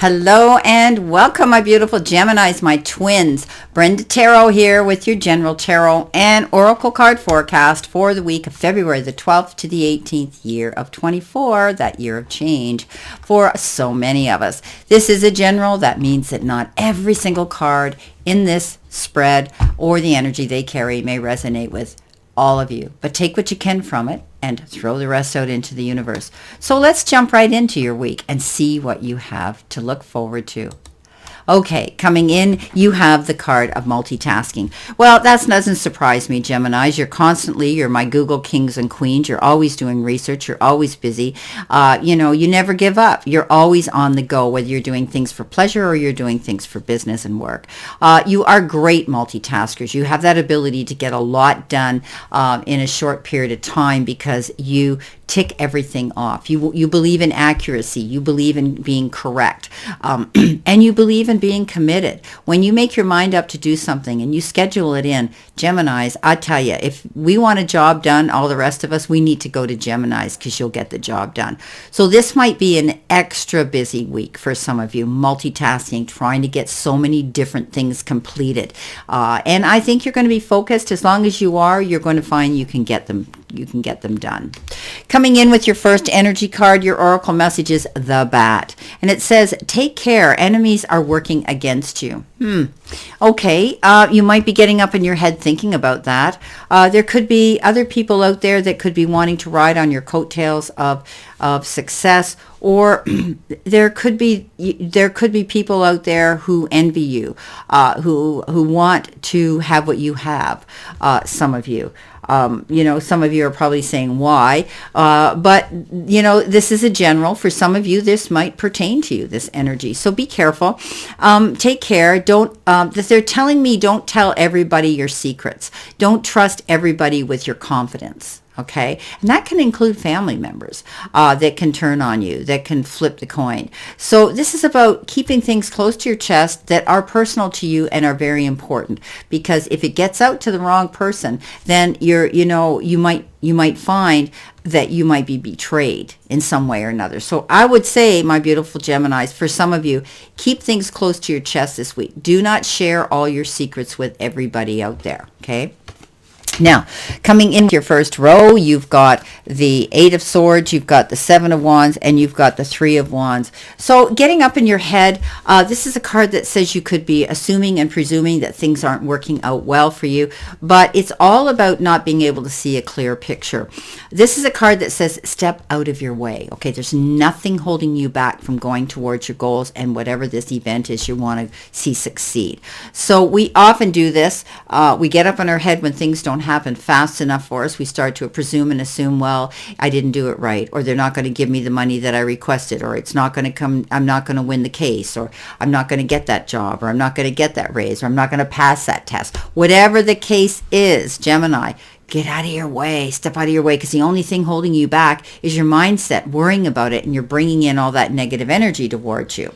Hello and welcome, my beautiful Geminis, my twins. Brenda Taro here with your General Tarot and Oracle card forecast for the week of February the 12th to the 18th, year of 24, that year of change for so many of us. This is a general. That means that not every single card in this spread or the energy they carry may resonate with all of you, but take what you can from it and throw the rest out into the universe. So let's jump right into your week and see what you have to look forward to. Okay, coming in, you have the card of multitasking. Well, that doesn't surprise me, Geminis. You're my Google kings and queens. You're always doing research. You're always busy. You never give up. You're always on the go, whether you're doing things for pleasure or you're doing things for business and work. You are great multitaskers. You have that ability to get a lot done in a short period of time because you tick everything off. You believe in accuracy. You believe in being correct. And you believe in being committed. When you make your mind up to do something and you schedule it in, Geminis, I tell you, if we want a job done, all the rest of us, we need to go to Geminis because you'll get the job done. So this might be an extra busy week for some of you, multitasking, trying to get so many different things completed. And I think you're going to be focused. As long as you are, you're going to find you can get them done. Coming in with your first energy card, your oracle message is the Bat. And it says, take care. Enemies are working against you. Okay. You might be getting up in your head thinking about that. There could be other people out there that could be wanting to ride on your coattails of success, or there could be people out there who envy you, who want to have what you have. Some of you. Some of you are probably saying why, but this is a general. For some of you, this might pertain to you, this energy. So be careful. Take care. They're telling me don't tell everybody your secrets. Don't trust everybody with your confidence. Okay. And that can include family members that can turn on you, that can flip the coin. So this is about keeping things close to your chest that are personal to you and are very important, because if it gets out to the wrong person, then you might find that you might be betrayed in some way or another. So I would say, my beautiful Geminis, for some of you, keep things close to your chest this week. Do not share all your secrets with everybody out there. Okay. Now, coming into your first row, you've got the Eight of Swords, you've got the Seven of Wands, and you've got the Three of Wands. So getting up in your head, this is a card that says you could be assuming and presuming that things aren't working out well for you, but it's all about not being able to see a clear picture. This is a card that says step out of your way. Okay, there's nothing holding you back from going towards your goals and whatever this event is you want to see succeed. So we often do this. We get up in our head when things don't happen fast enough for us. We start to presume and assume, well, I didn't do it right, or they're not going to give me the money that I requested, or it's not going to come, I'm not going to win the case, or I'm not going to get that job, or I'm not going to get that raise, or I'm not going to pass that test. Whatever the case is, Gemini, get out of your way, step out of your way, because the only thing holding you back is your mindset, worrying about it, and you're bringing in all that negative energy towards you.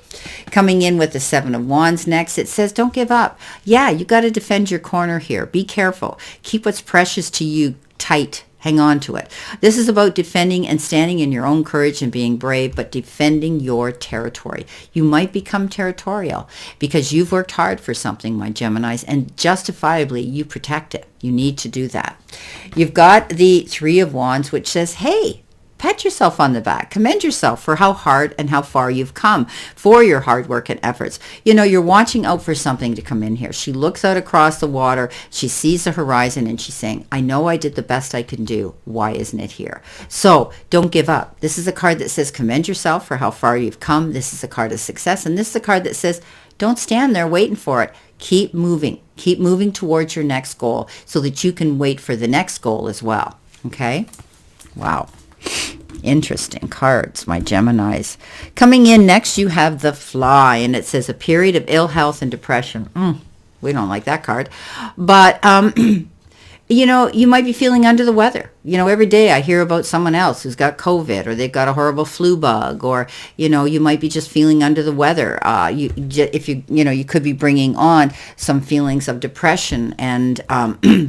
Coming in with the Seven of Wands next, it says don't give up. Yeah, you got to defend your corner here. Be careful. Keep what's precious to you tight. Hang on to it. This is about defending and standing in your own courage and being brave, but defending your territory. You might become territorial because you've worked hard for something, my Geminis, and justifiably you protect it. You need to do that. You've got the Three of Wands, which says, hey, pat yourself on the back. Commend yourself for how hard and how far you've come, for your hard work and efforts. You're watching out for something to come in here. She looks out across the water. She sees the horizon and she's saying, I know I did the best I can do. Why isn't it here? So don't give up. This is a card that says commend yourself for how far you've come. This is a card of success. And this is a card that says don't stand there waiting for it. Keep moving. Keep moving towards your next goal so that you can wait for the next goal as well. Okay? Wow. Interesting cards, my Geminis. Coming in next, you have the Fly, and it says a period of ill health and depression. We don't like that card. But, you might be feeling under the weather. every day I hear about someone else who's got COVID, or they've got a horrible flu bug, or, you might be just feeling under the weather. You could be bringing on some feelings of depression and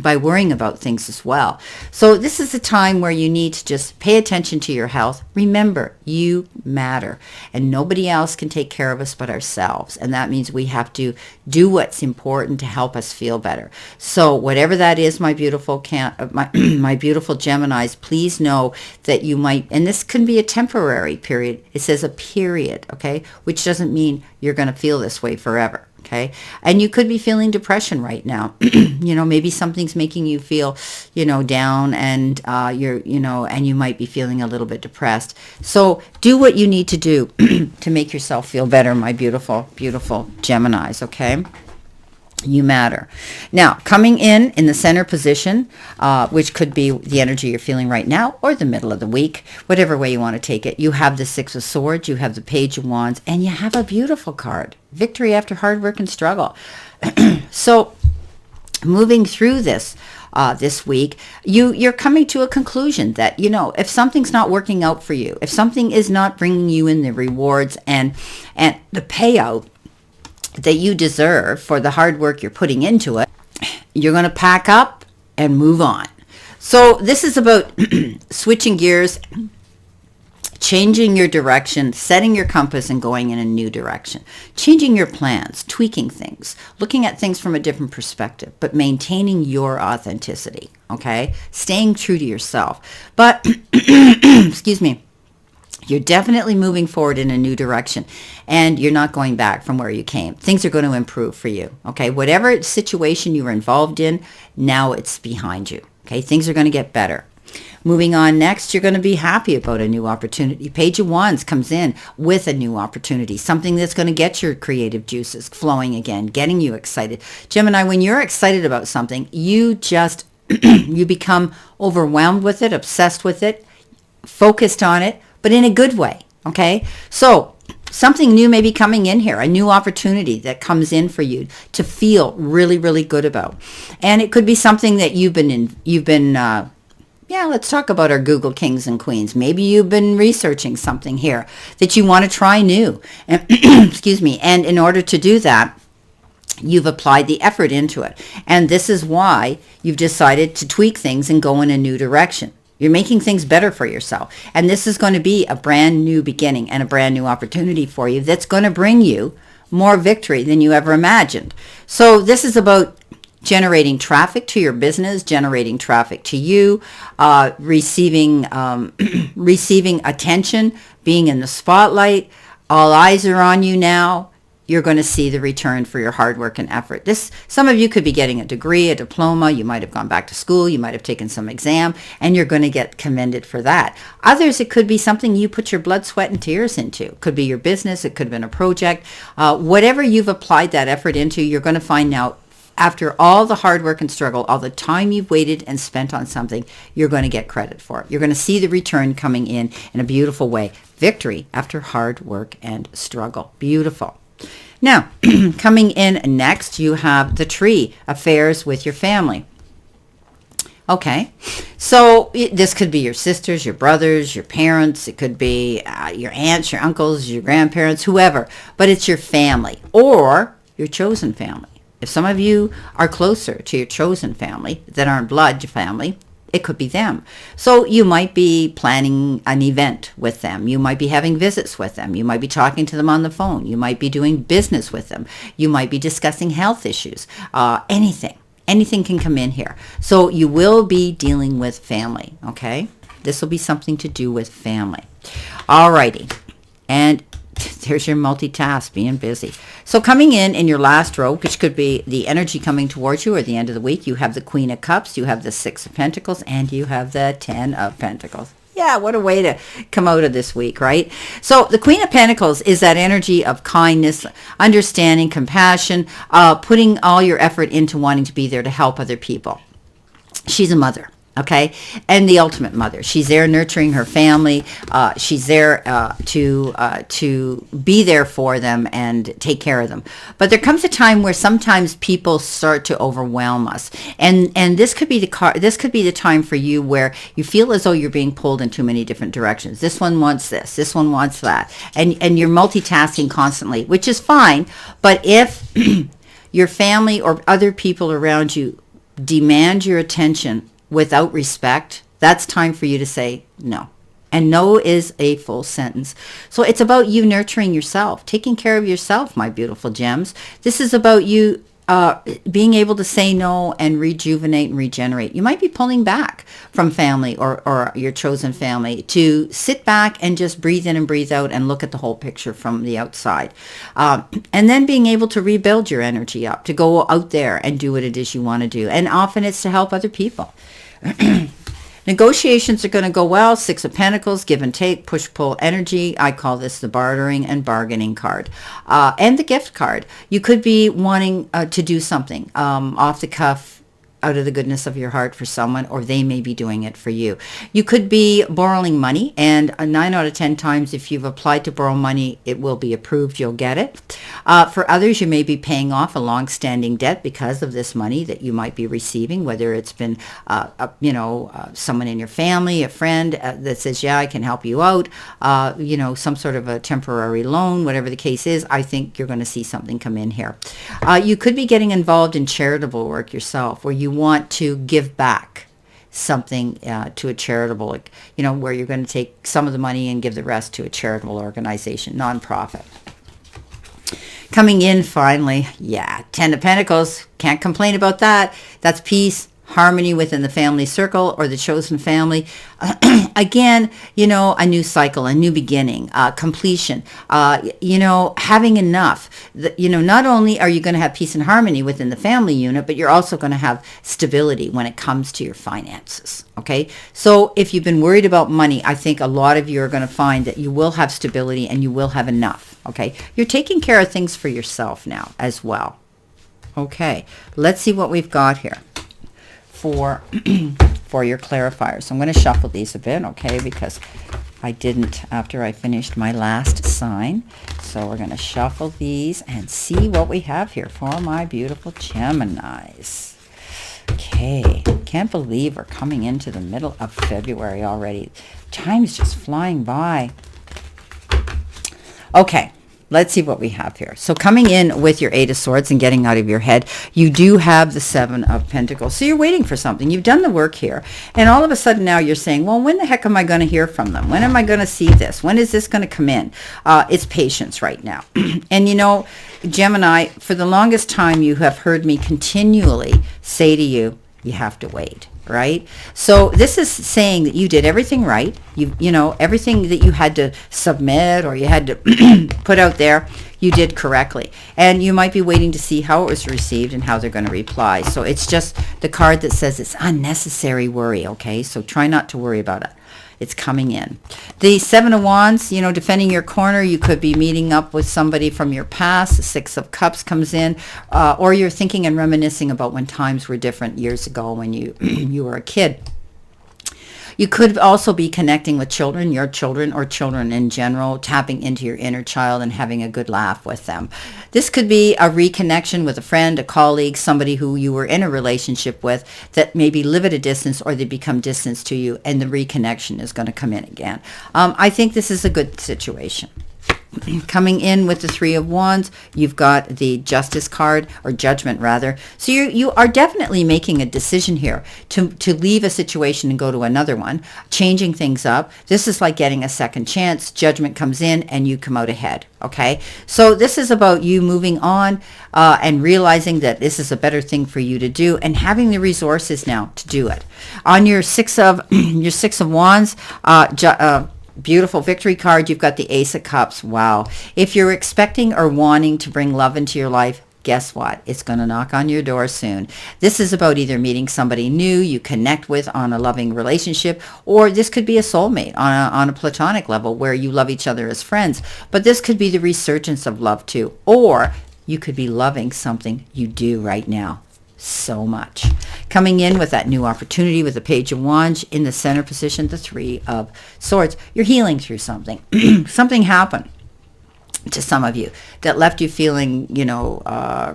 by worrying about things as well. So this is a time where you need to just pay attention to your health. Remember, you matter, and nobody else can take care of us but ourselves. And that means we have to do what's important to help us feel better. So whatever that is, my beautiful my beautiful Geminis, please know that you might, and this can be a temporary period. It says a period, okay, which doesn't mean you're going to feel this way forever. Okay. And you could be feeling depression right now. Maybe something's making you feel, down, and and you might be feeling a little bit depressed. So do what you need to do to make yourself feel better, my beautiful, beautiful Geminis. Okay. You matter. Now, coming in the center position, which could be the energy you're feeling right now or the middle of the week, whatever way you want to take it, you have the Six of Swords, you have the Page of Wands, and you have a beautiful card, Victory After Hard Work and Struggle. So moving through this week, you're coming to a conclusion that, if something's not working out for you, if something is not bringing you in the rewards and the payout that you deserve for the hard work you're putting into it, you're going to pack up and move on. So this is about switching gears, changing your direction, setting your compass and going in a new direction, changing your plans, tweaking things, looking at things from a different perspective, but maintaining your authenticity, okay? Staying true to yourself. But, excuse me, you're definitely moving forward in a new direction, and you're not going back from where you came. Things are going to improve for you, okay? Whatever situation you were involved in, now it's behind you, okay? Things are going to get better. Moving on next, you're going to be happy about a new opportunity. Page of Wands comes in with a new opportunity, something that's going to get your creative juices flowing again, getting you excited. Gemini, when you're excited about something, you just, you become overwhelmed with it, obsessed with it, focused on it, but in a good way, okay? So something new may be coming in here, a new opportunity that comes in for you to feel really, really good about. And it could be something that let's talk about our Google Kings and Queens. Maybe you've been researching something here that you want to try new. And, excuse me. And in order to do that, you've applied the effort into it. And this is why you've decided to tweak things and go in a new direction. You're making things better for yourself. And this is going to be a brand new beginning and a brand new opportunity for you that's going to bring you more victory than you ever imagined. So this is about generating traffic to your business, generating traffic to you, receiving attention, being in the spotlight. All eyes are on you now. You're going to see the return for your hard work and effort. Some of you could be getting a degree, a diploma. You might have gone back to school. You might have taken some exam, and you're going to get commended for that. Others, it could be something you put your blood, sweat, and tears into. It could be your business. It could have been a project. Whatever you've applied that effort into, you're going to find now, after all the hard work and struggle, all the time you've waited and spent on something, you're going to get credit for it. You're going to see the return coming in a beautiful way. Victory after hard work and struggle. Beautiful. Now, coming in next, you have the Tree, affairs with your family. Okay, so this could be your sisters, your brothers, your parents. It could be your aunts, your uncles, your grandparents, whoever. But it's your family or your chosen family. If some of you are closer to your chosen family that aren't blood family, it could be them. So you might be planning an event with them. You might be having visits with them. You might be talking to them on the phone. You might be doing business with them. You might be discussing health issues. Anything can come in here. So you will be dealing with family, okay? This will be something to do with family. Alrighty. And there's your multitask, being busy. So coming in your last row, which could be the energy coming towards you or the end of the week, you have the Queen of Cups, you have the Six of Pentacles, and you have the Ten of Pentacles. Yeah, what a way to come out of this week, right? So the Queen of Pentacles is that energy of kindness, understanding, compassion, putting all your effort into wanting to be there to help other people. She's a mother. Okay, and the ultimate mother. She's there nurturing her family. She's there to be there for them and take care of them. But there comes a time where sometimes people start to overwhelm us, and this could be the time for you where you feel as though you're being pulled in too many different directions. This one wants this one wants that, and you're multitasking constantly, which is fine. But if your family or other people around you demand your attention without respect, that's time for you to say no. And no is a full sentence. So it's about you nurturing yourself, taking care of yourself, my beautiful gems. This is about you being able to say no and rejuvenate and regenerate. You might be pulling back from family or your chosen family to sit back and just breathe in and breathe out and look at the whole picture from the outside. And then being able to rebuild your energy up, to go out there and do what it is you want to do. And often it's to help other people. Negotiations are going to go well. 6 of Pentacles, give and take, push-pull energy. I call this the bartering and bargaining card. And the gift card. You could be wanting to do something off the cuff, out of the goodness of your heart for someone, or they may be doing it for you. You could be borrowing money, and 9 out of 10 times if you've applied to borrow money, it will be approved, you'll get it. For others, you may be paying off a long-standing debt because of this money that you might be receiving, whether it's been, someone in your family, a friend that says, yeah, I can help you out, some sort of a temporary loan, whatever the case is. I think you're going to see something come in here. You could be getting involved in charitable work yourself, where you want to give back something to a charitable, where you're going to take some of the money and give the rest to a charitable organization, nonprofit. Coming in finally, 10 of Pentacles, can't complain about that. That's peace, harmony within the family circle or the chosen family. Again, a new cycle, a new beginning, completion, having enough. Not only are you going to have peace and harmony within the family unit, but you're also going to have stability when it comes to your finances. Okay. So if you've been worried about money, I think a lot of you are going to find that you will have stability and you will have enough. Okay. You're taking care of things for yourself now as well. Okay. Let's see what we've got here for your clarifiers. So I'm going to shuffle these a bit, okay, because I didn't after I finished my last sign. So we're going to shuffle these and see what we have here for my beautiful Geminis. Okay, can't believe we're coming into the middle of February already. Time's just flying by. Okay. Let's see what we have here. So coming in with your 8 of Swords and getting out of your head, you do have the 7 of Pentacles. So you're waiting for something. You've done the work here. And all of a sudden now you're saying, well, when the heck am I going to hear from them? When am I going to see this? When is this going to come in? It's patience right now. And Gemini, for the longest time you have heard me continually say to you, you have to wait. Right? So this is saying that you did everything right. Everything that you had to submit or you had to put out there, you did correctly. And you might be waiting to see how it was received and how they're going to reply. So it's just the card that says it's unnecessary worry, okay? So try not to worry about it. It's coming in. The 7 of Wands, defending your corner. You could be meeting up with somebody from your past. The 6 of Cups comes in. Or you're thinking and reminiscing about when times were different years ago when you you were a kid. You could also be connecting with children, your children or children in general, tapping into your inner child and having a good laugh with them. This could be a reconnection with a friend, a colleague, somebody who you were in a relationship with that maybe live at a distance or they become distant to you, and the reconnection is going to come in again. I think this is a good situation. Coming in with the 3 of Wands, you've got the Justice card, or Judgment rather. So you are definitely making a decision here to leave a situation and go to another one, changing things up. This is like getting a second chance. Judgment comes in and you come out ahead. Okay, so this is about you moving on and realizing that this is a better thing for you to do and having the resources now to do it. On your 6 of Wands, beautiful victory card, you've got the Ace of Cups. Wow. If you're expecting or wanting to bring love into your life, guess what? It's going to knock on your door soon. This is about either meeting somebody new you connect with on a loving relationship, or this could be a soulmate on a platonic level where you love each other as friends. But this could be the resurgence of love too, or you could be loving something you do right now. so much. Coming in with that new opportunity with the Page of Wands in the center position, the Three of Swords. You're healing through something. Something happened to some of you that left you feeling,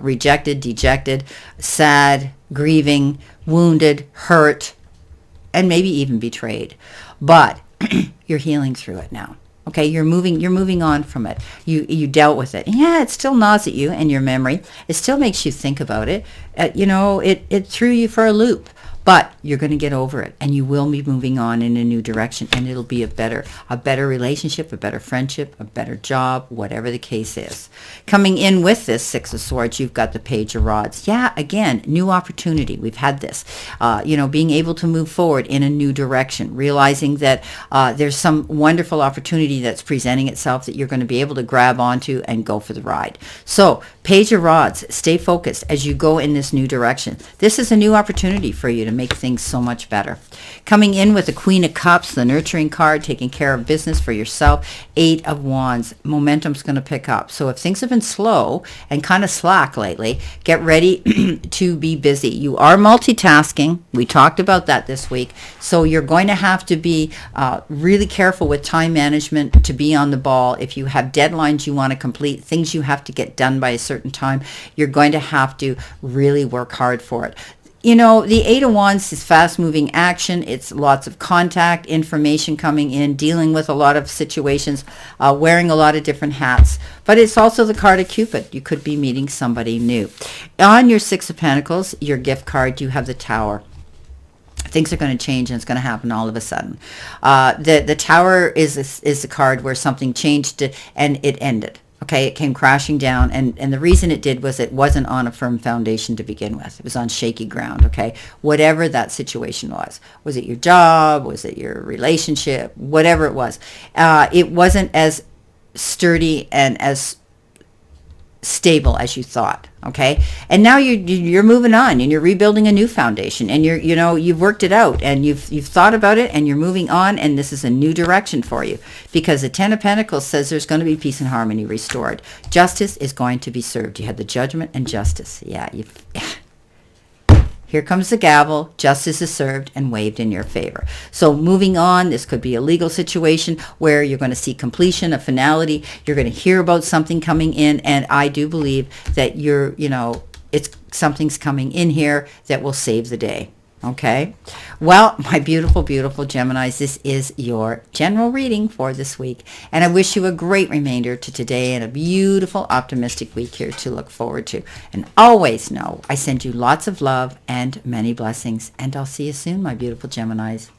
rejected, dejected, sad, grieving, wounded, hurt, and maybe even betrayed. But you're healing through it now. Okay, you're moving on from it. You dealt with it. Yeah, it still gnaws at you and your memory. It still makes you think about it. It threw you for a loop. But you're going to get over it, and you will be moving on in a new direction, and it'll be a better relationship, a better friendship, a better job, whatever the case is. Coming in with this Six of Swords, you've got the Page of Rods. Yeah, again, new opportunity. We've had this, being able to move forward in a new direction, realizing that there's some wonderful opportunity that's presenting itself that you're going to be able to grab onto and go for the ride. So, Page of Rods, stay focused as you go in this new direction. This is a new opportunity for you to make things so much better. Coming in with the Queen of Cups, the nurturing card, taking care of business for yourself. Eight of Wands, momentum's going to pick up. So if things have been slow and kind of slack lately, get ready to be busy. You are multitasking. We talked about that this week. So you're going to have to be really careful with time management to be on the ball. If you have deadlines you want to complete, things you have to get done by a certain time, you're going to have to really work hard for it. The Eight of Wands is fast-moving action. It's lots of contact, information coming in, dealing with a lot of situations, wearing a lot of different hats. But it's also the card of Cupid. You could be meeting somebody new. On your Six of Pentacles, your gift card, you have the Tower. Things are going to change, and it's going to happen all of a sudden. The Tower is the card where something changed and it ended. Okay, it came crashing down, and the reason it did was it wasn't on a firm foundation to begin with. It was on shaky ground, okay? Whatever that situation was. Was it your job? Was it your relationship? Whatever it was. It wasn't as sturdy and as stable as you thought, okay? And now you're moving on, and you're rebuilding a new foundation, and you've worked it out, and you've thought about it, and you're moving on, and this is a new direction for you, because the Ten of Pentacles says there's going to be peace and harmony restored. Justice is going to be served. You had the Judgment and Justice. Yeah, here comes the gavel. Justice is served and waved in your favor. So moving on, this could be a legal situation where you're going to see completion, a finality. You're going to hear about something coming in, and I do believe that something's coming in here that will save the day. Okay? Well, my beautiful, beautiful Geminis, this is your general reading for this week. And I wish you a great remainder to today and a beautiful, optimistic week here to look forward to. And always know I send you lots of love and many blessings. And I'll see you soon, my beautiful Geminis.